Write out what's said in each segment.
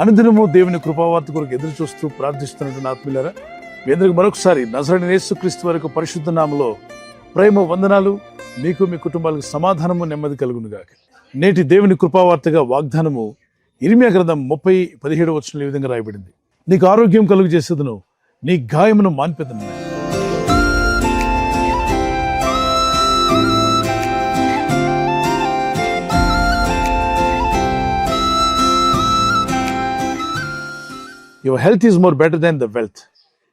అనుదినము దేవుని కృపావార్త కొరకు ఎదురు చూస్తూ ప్రార్థిస్తున్నటువంటి ఆత్మీయులారా, మీ అందరికి మరొకసారి నజరేయుడైన యేసుక్రీస్తు వారి పరిశుద్ధ నామములో ప్రేమ వందనాలు. మీకు మీ కుటుంబాలకు సమాధానము నెమ్మది కలుగును గాక. నేటి దేవుని కృపావార్తగా వాగ్దానము ఇర్మీయా గ్రంథం 30:17 ఈ విధంగా రాయబడింది. నీకు ఆరోగ్యం కలుగు చేసేదను, నీ గాయమును మాన్పెదను. Your health is more better than the wealth.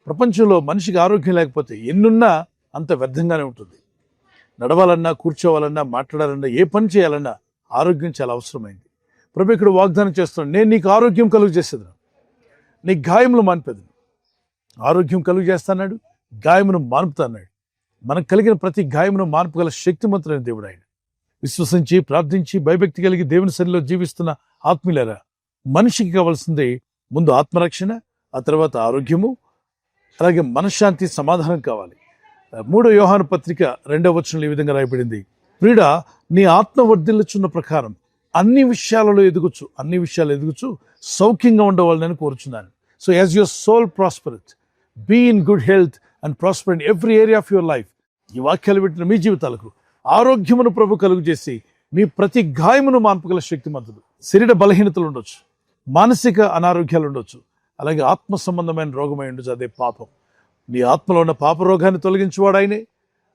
ప్రపంచంలో మనిషికి ఆరోగ్యం లేకపోతే ఎన్నున్నా అంత వ్యర్థంగానే ఉంటుంది. నడవాలన్నా, కూర్చోవాలన్నా, మాట్లాడాలన్నా, ఏ పని చేయాలన్నా ఆరోగ్యం చాలా అవసరమైంది. ప్రభు ఇక్కడ వాగ్దానం చేస్తున్నాడు, నేను నీకు ఆరోగ్యం కలుగు చేసేదను, నీ గాయములు మాన్పేదను. ఆరోగ్యం కలుగు చేస్తాడు, గాయమును మాన్పుతాడు. మనకు కలిగిన ప్రతి గాయమును మార్పగల శక్తిమంతుడైన దేవుడు ఆయన. విశ్వసించి, ప్రార్థించి, భయభక్తి కలిగి దేవుని సన్నిధిలో జీవిస్తున్న ఆత్మీయులారా, మనిషికి కావాల్సింది ముందు ఆత్మరక్షణ, ఆ తర్వాత ఆరోగ్యము, అలాగే మనశ్శాంతి, సమాధానం కావాలి. 3 యోహాను పత్రిక 2వ ఈ విధంగా రాయబడింది, ప్రియుడ, నీ ఆత్మ వర్ధిల్లుచున్న ప్రకారం అన్ని విషయాలు ఎదుగుచు సౌఖ్యంగా ఉండవాలని కోరుచున్నాను. So as your soul prospereth, be in good health and prosper in every area of your life. ఈ వాక్యాలు పెట్టిన మీ జీవితాలకు ఆరోగ్యమును ప్రభు కలుగు చేసి మీ ప్రతి గాయమును మాన్పగల శక్తిమంతుడు. శరీర బలహీనతలు ఉండొచ్చు, మానసిక అనారోగ్యాలు ఉండొచ్చు, అలాగే ఆత్మ సంబంధమైన రోగమై ఉండొచ్చు, అదే పాపం. నీ ఆత్మలో ఉన్న పాప రోగాన్ని తొలగించేవాడు ఆయనే.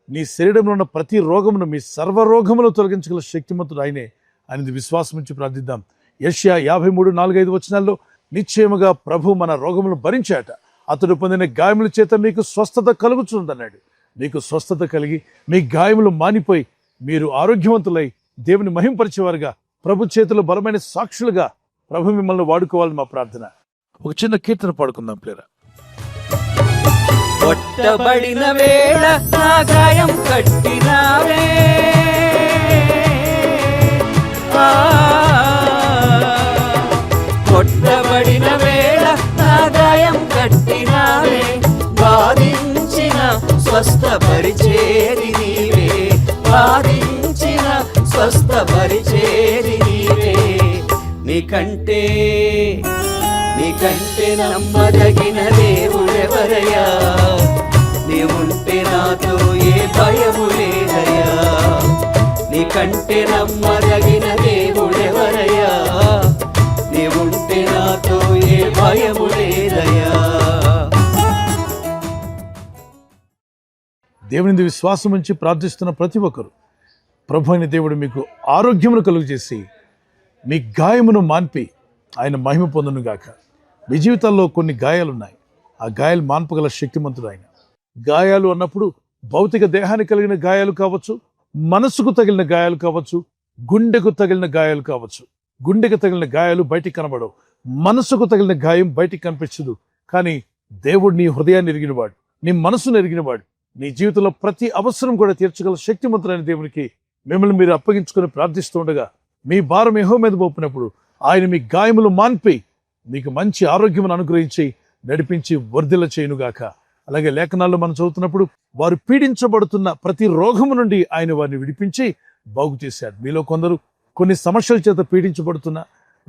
నీ శరీరంలో ఉన్న ప్రతి రోగమును, మీ సర్వరోగమును తొలగించగల శక్తిమంతుడు ఆయనే. అనేది విశ్వాసం నుంచి ప్రార్థిద్దాం. యెషయా 53:4-5 నిశ్చయముగా ప్రభు మన రోగములు భరించాట, అతడు పొందిన గాయముల చేత మీకు స్వస్థత కలుగుతుందన్నాడు. మీకు స్వస్థత కలిగి మీ గాయములు మానిపోయి మీరు ఆరోగ్యవంతులై దేవుని మహింపరిచేవారుగా, ప్రభు చేతులు బలమైన సాక్షులుగా ప్రభు మిమ్మల్ని వాడుకోవాలని మా ప్రార్థన. ఒక చిన్న కీర్తన పాడుకుందాం ప్లేరా. కొట్టబడిన వేళ నా గాయం కట్టినావే, కొట్టబడిన వేళ నా గాయం కట్టినావే, బాధించిన స్వస్థపరిచేది నీవే, బాధించిన స్వస్థపరిచేది నీవే. నీకంటే నమ్మదగిన దేవుడెవరయ్యా, నీవుంటే నాతో ఏ భయము లేదయ్యా. నీకంటే నమ్మదగిన దేవుడెవరయ్యా, నీవుంటే నాతో ఏ భయము లేదయ్యా. దేవుని విశ్వాసం నుంచి ప్రార్థిస్తున్న ప్రతి ఒక్కరు ప్రభు అయిన దేవుడు మీకు ఆరోగ్యమును కలుగు చేసి మీ గాయమును మాన్పి ఆయన మహిమ పొందును గాక. మీ జీవితాల్లో కొన్ని గాయాలు ఉన్నాయి, ఆ గాయాలు మాన్పగల శక్తిమంతుడు ఆయన. గాయాలు అన్నప్పుడు భౌతిక దేహానికి కలిగిన గాయాలు కావచ్చు, మనసుకు తగిలిన గాయాలు కావచ్చు, గుండెకు తగిలిన గాయాలు కావచ్చు. గుండెకు తగిలిన గాయాలు బయటికి కనబడవు, మనసుకు తగిలిన గాయం బయటికి కనిపించదు. కానీ దేవుడు నీ హృదయాన్ని ఎరిగినవాడు, నీ మనసును ఎరిగినవాడు. నీ జీవితంలో ప్రతి అవసరం కూడా తీర్చగల శక్తిమంతుడైన దేవునికి మిమ్మల్ని మీరు అప్పగించుకొని ప్రార్థిస్తూ ఉండగా, మీ భారం యెహోవా మీద మోపినప్పుడు ఆయన మీ గాయములు మాన్పి మీకు మంచి ఆరోగ్యమును అనుగ్రహించి నడిపించి వర్ధిల్ల చేయునుగాక. అలాగే లేఖనాల్లో మనం చదువుతున్నప్పుడు వారు పీడించబడుతున్న ప్రతి రోగము నుండి ఆయన వారిని విడిపించి బాగు చేశాడు. మీలో కొందరు కొన్ని సమస్యల చేత పీడించబడుతున్న,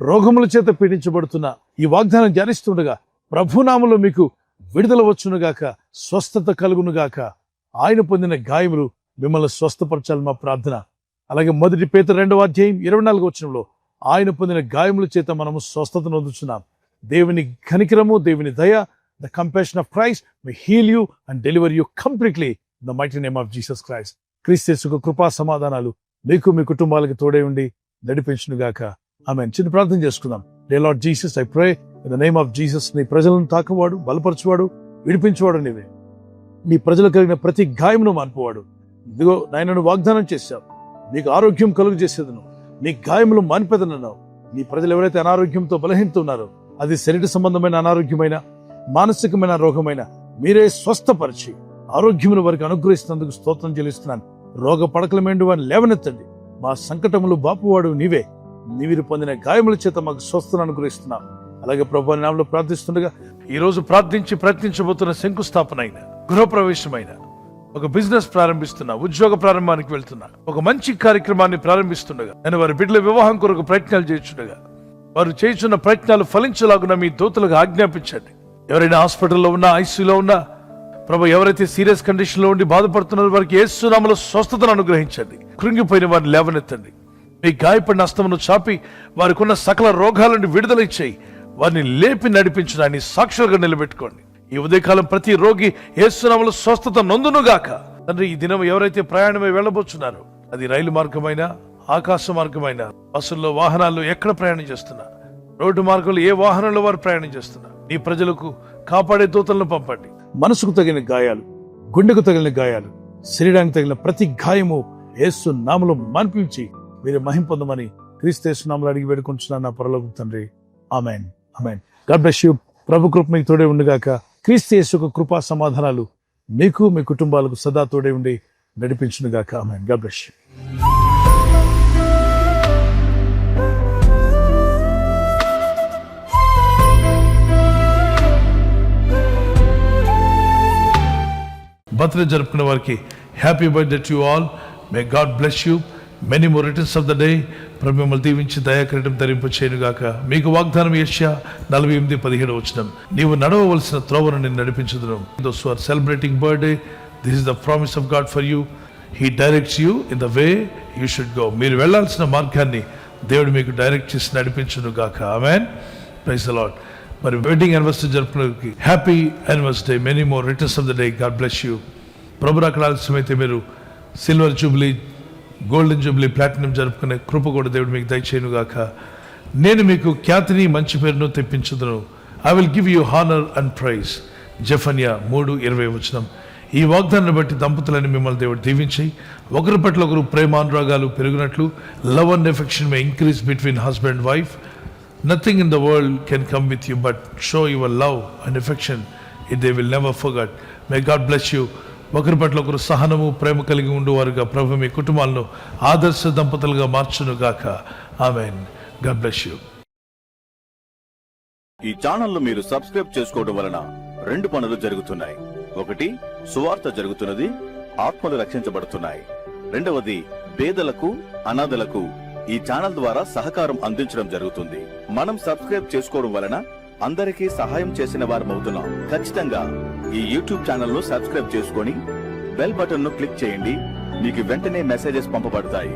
రోగముల చేత పీడించబడుతున్న ఈ వాగ్దానం ధ్యానిస్తుండగా ప్రభునామములో మీకు విడుదల వచ్చునుగాక, స్వస్థత కలుగునుగాక. ఆయన పొందిన గాయములు మిమ్మల్ని స్వస్థపరచాలి మా ప్రార్థన. అలాగే 1 పేతురు 2:24 ఆయన పొందిన గాయముల చేత మనము స్వస్థత నొందుచున్నాం. దేవుని కనికరము, దేవుని దయ, the compassion of Christ may heal you and deliver you completely in the mighty name of Jesus Christ. క్రీస్తు యేసు కృపా సమాధానాలు మీకు మీ కుటుంబాలకు తోడే ఉండి నడిపించునుగాక. ఆమేన్. చిన్న ప్రార్థన చేసుకుందాం. Day lord Jesus, I pray in the name of Jesus. నీ ప్రజలను తాకువాడు, బలపరచువాడు, విడిపించువాడు నీవే. నీ ప్రజలు కలిగిన ప్రతి గాయమును మాన్పువాడు. ఇదిగో నాయనను వాగ్దానం చేశావు, నీకు ఆరోగ్యం కలుగు చేసేదను, నీ గాయములు మాన్పెదనన్నావు. నీ ప్రజలు ఎవరైతే అనారోగ్యంతో బలహీనత ఉన్నారో, అది శరీర సంబంధమైన అనారోగ్యమైన, మానసికమైన రోగమైన, మీరే స్వస్థపరిచి ఆరోగ్యమును వారికి అనుగ్రహిస్తున్నందుకు స్తోత్రం చెల్లిస్తున్నాను. రోగ పడకల మెండు వారిని లేవనెత్తండి. మా సంకటములు బాపువాడు నీవే. నీవిరు పొందిన గాయముల చేత మాకు స్వస్థను అనుగ్రహిస్తున్నావు. అలాగే ప్రభువు నామములో ప్రార్థిస్తుండగా ఈ రోజు ప్రార్థించి ప్రయత్నించబోతున్న శంకుస్థాపన అయిన, గృహప్రవేశమైన, ఒక బిజినెస్ ప్రారంభిస్తున్నా, ఉద్యోగ ప్రారంభానికి వెళ్తున్నా, ఒక మంచి కార్యక్రమాన్ని ప్రారంభిస్తుండగా, నేను వారి బిడ్డల వివాహం కొరకు ప్రయత్నాలు చేస్తుండగా వారు చేస్తున్న ప్రయత్నాలు ఫలించలాగున మీ దూతలకు ఆజ్ఞాపించండి. ఎవరైనా హాస్పిటల్లో ఉన్నా, ఐసీయూలో ఉన్నా ప్రభు, ఎవరైతే సీరియస్ కండిషన్ లో ఉండి బాధపడుతున్నారో వారికి యేసు నామములో స్వస్థతను అనుగ్రహించండి. కృంగిపోయిన వారిని లేవనెత్తండి. మీ గాయపడిన హస్తమును చాపి వారికి ఉన్న సకల రోగాల నుండి విడుదల ఇచ్చేయి. వారిని లేపి నడిపించడాన్ని సాక్షులుగా నిలబెట్టుకోండి. ఈ ఉదయకాలం ప్రతి రోగి యేసు నామములో స్వస్థత నొందునుగాక. తండ్రి, ఈ దినం ఎవరైతే ప్రయాణమై వెళ్ళబోతున్నారో, అది రైలు మార్గమైనా, ఆకాశ మార్గమైనా, బస్సుల్లో, వాహనాల్లో ఎక్కడ ప్రయాణం చేస్తున్నా, రోడ్డు మార్గంలో ఏ వాహనంలో వారు ప్రయాణం చేస్తున్నా, ఈ ప్రజలకు కాపాడే దూతలను పంపండి. మనసుకు తగిన గాయాలు, గుండెకు తగిలిన గాయాలు, శరీరానికి తగిలిన ప్రతి గాయము యేసు నామములో మాన్పించి మీరు మహిమ పొందమని క్రీస్తు యేసు నామములో అడిగి వేడుకుంటున్నాను నా పరలోకపు తండ్రి. Amen, amen. God bless you. ప్రభు కృప మీకు తోడే ఉండుగాక. క్రీస్తు యేసు యొక్క కృపా సమాధానాలు మీకు, మీ కుటుంబాలకు సదా తోడే ఉండి నడిపించునుగాక. Amen. God bless you. Birthday జరుపుకున్న వారికి happy birthday to you all. May God bless you. Many more returns of the day. ప్రభు మిమ్మల్ని దీవించి దయాకిరీటం ధరింప చేయనుగాక. మీకు వాగ్దానం యెషయా 48:17 నీవు నడవవలసిన త్రోవను నేను నడిపించుదును. Those who are celebrating birthday, this is the promise of God for you. He directs you in the way you should go. మీరు వెళ్లాల్సిన మార్గాన్ని దేవుడు మీకు డైరెక్ట్ చేసి నడిపించునుగాక. ఆమేన్. Praise the Lord. మరి వెడ్డింగ్ యానివర్సరీ జరుపుకునే happy anniversary. Many more returns of the day. God bless you. ప్రభు రాకడ ఆలస్యమైతే మీరు silver jubilee, golden jubilee, platinum జరుపుకునే కృప కూడా దేవుడు మీకు దయచేయునుగాక. నేను మీకు ఖ్యాతిని, మంచి పేరును తెప్పించుదును. I will give you honour and praise. జెఫన్యా 3:20. ఈ వాగ్దానాన్ని బట్టి దంపతులని మిమ్మల్ని దేవుడు దీవించి ఒకరి పట్ల ఒకరు ప్రేమానురాగాలు పెరిగినట్లు, love and affection may increase between husband and wife. Nothing in the world can come with you but show your love and affection. They will never forget. May God bless you. ఒకరి పట్ల ఒకరు సహనము, ప్రేమ కలిగి ఉండేవారుగా ప్రభు మీ కుటుంబాలను ఆదర్శ దంపతులుగా మార్చునుగాక. ఆమేన్. God bless you. ఈ ఛానల్ మీరు సబ్స్క్రైబ్ చేసుకోవడం వలన 2 పనులు జరుగుతున్నాయి. ఒకటి, సువార్త జరుగుతున్నది, ఆత్మలు రక్షించబడుతున్నాయి. రెండవది, పేదలకు, అనాథలకు ఈ ఛానల్ ద్వారా సహకారం అందించడం జరుగుతుంది. మనం సబ్స్క్రైబ్ చేసుకోవడం వలన అందరికీ సహాయం చేసిన వారమవుతున్నాం. ఖచ్చితంగా ఈ యూట్యూబ్ ఛానల్ ను సబ్స్క్రైబ్ చేసుకొని బెల్ బటన్ ను క్లిక్ చేయండి. మీకు వెంటనే మెసేజెస్ పంపబడతాయి.